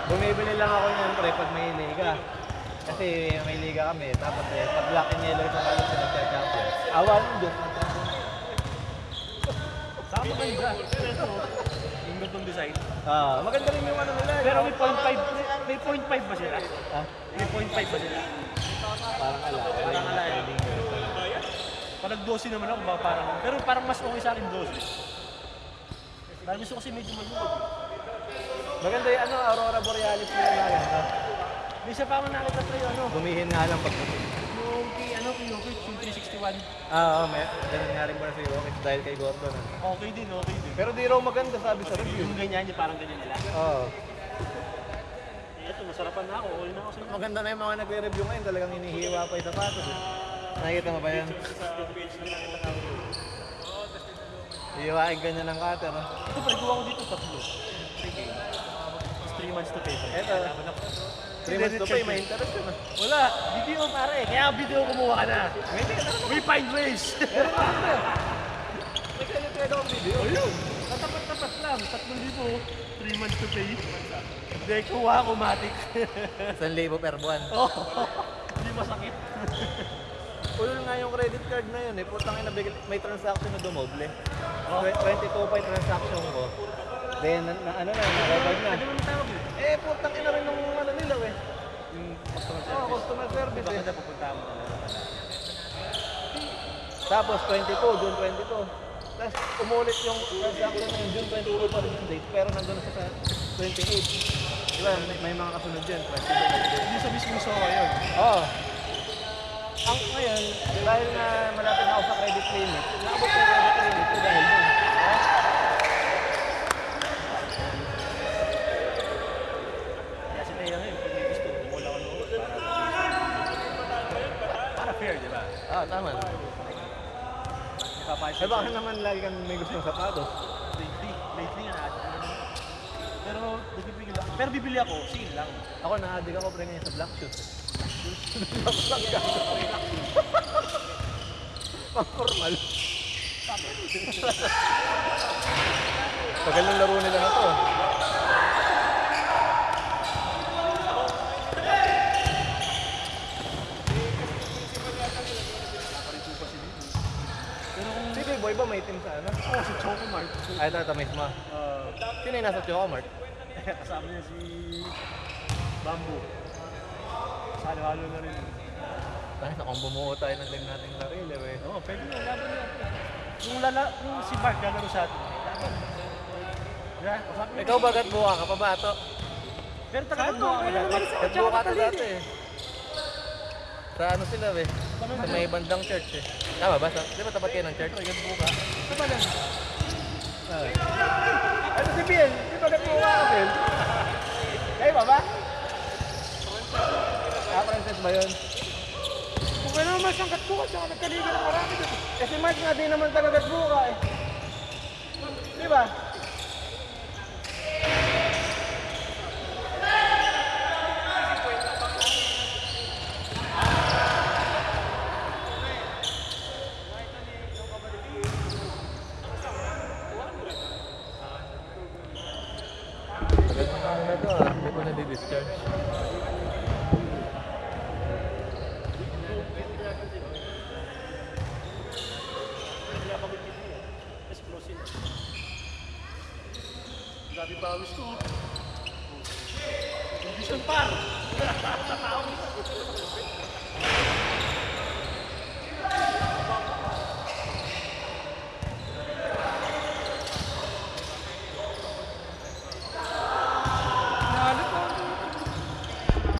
Bumibili lang ako niyan pre pag may liga. Kasi may liga kami, tapos pag black and yellow sa kalos na nagcha-champion. Awa ng Diyos, nagcha-champion. Saka maganda. Yung gantong design. Maganda rin yung ano nila. Pero may 0.5, may 0.5 ba sila? May 0.5 ba sila? Parang ala. Parang ala eh. Pag nag-12 naman ako, pero parang mas okay sa akin 12. Dahil gusto kasi medyo maluwag. Maganda yung Aurora Borealis na yan. May isa pa ako nakita pre, Gumihin nga lang pag yung kay Yokit, yung 361. ganun nga rin ba si Jokic dahil kay Gordon. Okay din. Pero di raw maganda sabi sa review. Yung ganyan, yung parang ganyan nila. Ito, masarapan na ako. Okay na ako sa Maganda na yung mga nagre-review ngayon, talagang hinihiwa pa yung sapatos. Nakikita mo ba yan? Hihiwain ka niya ng cutter. Ito, pwede ko dito 3. Sige. 3 months to pay. Eto. 3 months to pay, may interest yun. Wala, video pare. Kaya video kumuha na. We find ways. May kaya akong video. Ayun, katapat-tapat lang. 3,000, 3 months to pay. Hindi, kuha ko matik. 1,000 per buwan. Hindi masakit. Ulol nga yung credit card na yun eh. Putang ina, may transaction na dumoble. 22 pa yung transaction ko. Then, na-record na. Ano naman tawag yun? Putang ina rin nung ano nila eh. Yung customer service. Customer service eh. Baka pupunta mo talaga. Tapos 22, June 22. Tapos umulit yung transaction na yun, June 22 pa rin yung date. Pero nandun sa 28. Diba, may mga kasunod dyan. Hindi sa mismo so yun. Oo. Ang ngayon, dahil na malapit na ako sa credit limit, naabot ko yung credit limit ko dahil dun. Kaya si Teo ngayon, pag may gusto, wala ko loob para fair, di ba? Tama. Bakit naman lagi kang may gusto ng sapatos? Lately nga natin. Pero nagpipigil ako. Pero bibili ako, sale lang. Ako na-addict ako pre ngayon sa black shoes. Pang-formal. Tagal ng laro nila na to. Si Boy ba may team sa ano? Oo, si Choco Mart. Ay, ito mismo. Sino yung nasa Choco Mart? Kasama niya si Bamboo. Halo-halo na rin. Dahil na kung bumuo tayo ng team nating sarili, eh. Oo, pwede mo, laban niya. Kung si Mark gagano sa atin, laban. Yeah, Ikaw ba gatbuka ka pa ba ito? pero taga-gatbuka ka dati. Gatbuka ka dati eh. Sa ano sila eh? Sa may bandang church eh. Tama ba? Di ba tapat kayo ng church? Taga-gatbuka. Tama lang. Ano si Biel? Di ba gatbuka ka, Biel? Kayo ba? Princess ba yun? Kung ano naman siyang gatbuka, tsaka nagkaliga ng marami dito. Si Mark nga di naman taga-gatbuka eh. Di ba? Ano na to ah? Hindi ko na-discharge. Grabe bawis ko. Condition par.